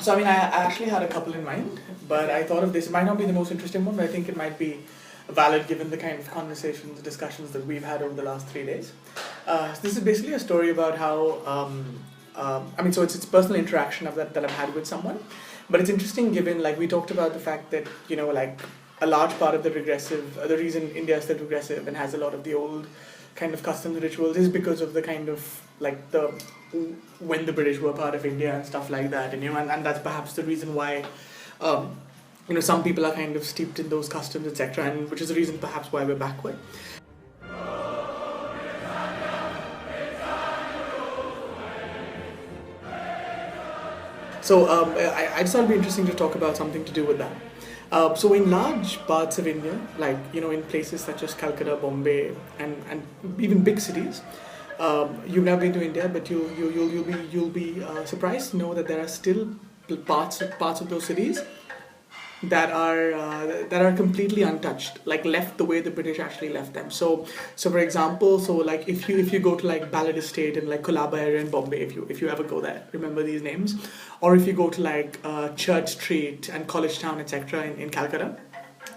So, I actually had a couple in mind, but I thought of this. It might not be the most interesting one, but I think it might be valid given the kind of conversations, discussions that we've had over the last 3 days. So this is basically a story about how, so it's personal interaction that I've had with someone, but it's interesting given, like, we talked about the fact that, like, a large part of the reason India is still regressive and has a lot of the old kind of customs and rituals is because of the kind of, like, when the British were part of India and stuff like that, and that's perhaps the reason why, some people are kind of steeped in those customs, etc., and which is the reason perhaps why we're backward. So I just thought it'd be interesting to talk about something to do with that. So in large parts of India, like, in places such as Calcutta, Bombay, and even big cities, you've never been to India, but you'll be surprised to know that there are still parts of those cities that are completely untouched, like left the way the British actually left them. So for example, like if you go to like Ballad Estate and like Colaba area in Bombay, if you ever go there, remember these names, or if you go to like Church Street and College Town, etc. in Calcutta,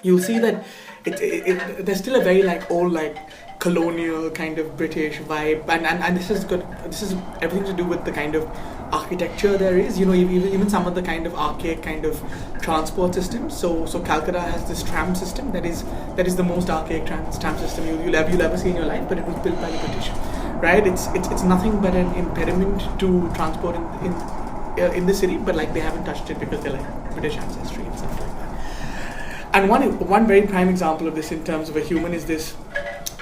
you'll see that there's still a very like old, like, colonial kind of British vibe, and this is good. This is everything to do with the kind of architecture there is. Even some of the kind of archaic kind of transport systems. So Calcutta has this tram system that is the most archaic tram system you'll ever see in your life, but it was built by the British, right? It's nothing but an impediment to transport in the city, but like they haven't touched it because they're like British ancestry and stuff like that. And one very prime example of this in terms of a human is this.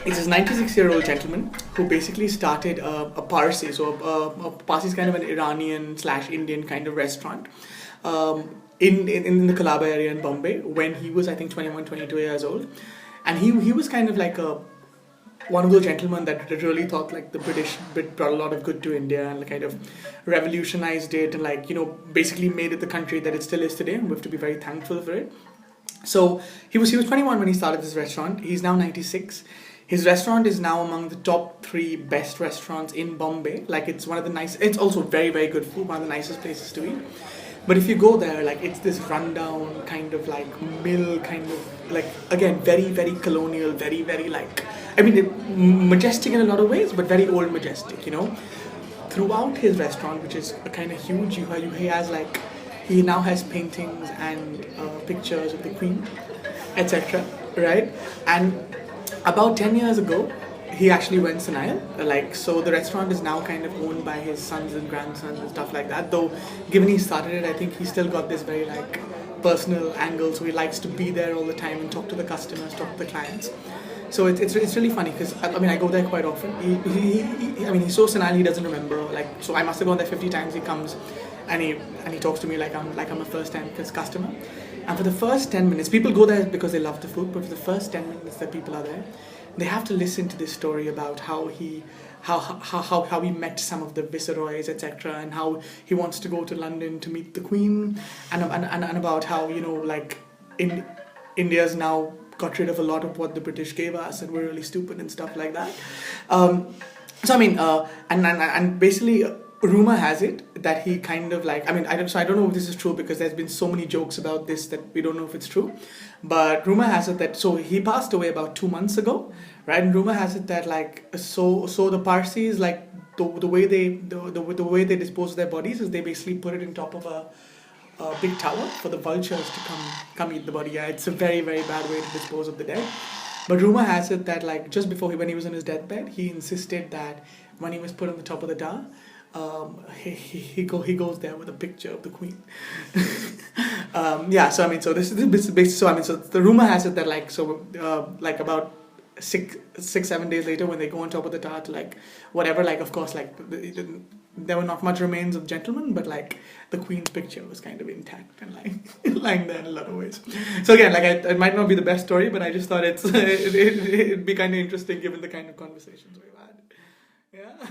It's this 96-year-old gentleman who basically started a Parsi. So a Parsi is kind of an Iranian/Indian kind of restaurant in the Colaba area in Bombay when he was, I think, 21, 22 years old. And he was kind of like one of those gentlemen that really thought like the British brought a lot of good to India and kind of revolutionized it and like, basically made it the country that it still is today. And we have to be very thankful for it. So he was 21 when he started this restaurant. He's now 96. His restaurant is now among the top 3 best restaurants in Bombay. Like, it's one of the it's also very, very good food, one of the nicest places to eat. But if you go there, like, it's this rundown kind of like mill kind of like, again, very, very colonial, very, very like, majestic in a lot of ways, but very old majestic, Throughout his restaurant, which is kind of huge, he now has paintings and pictures of the Queen, etc., right? And about 10 years ago, he actually went senile. So the restaurant is now kind of owned by his sons and grandsons and stuff like that. Though, given he started it, I think he still got this very like personal angle. So he likes to be there all the time and talk to the customers, talk to the clients. So it's really funny because I go there quite often. He's so senile he doesn't remember. So I must have gone there 50 times. He comes and he talks to me like I'm a first time customer. And for the first 10 minutes, people go there because they love the food, but for the first 10 minutes that people are there, they have to listen to this story about how he met some of the viceroys, etc., and how he wants to go to London to meet the Queen, and about how, India's now got rid of a lot of what the British gave us, and we're really stupid and stuff like that. And basically, rumor has it that he kind of like, I don't know if this is true because there's been so many jokes about this that we don't know if it's true, but rumor has it that, so he passed away about 2 months ago, right? And rumor has it that like, so the Parsis, like the way they dispose of their bodies is they basically put it in top of a big tower for the vultures to come eat the body. Yeah, it's a very, very bad way to dispose of the dead. But rumor has it that like just before when he was on his deathbed, he insisted that when he was put on the top of the tower, he goes there with a picture of the Queen. So this is basically, so the rumor has it that like about 6-7 days later, when they go on top of the tower to like whatever, like of course like there were not much remains of gentlemen, but like the Queen's picture was kind of intact and like lying there in a lot of ways. So again, like it might not be the best story, but I just thought it'd be kind of interesting given the kind of conversations we've had. Yeah.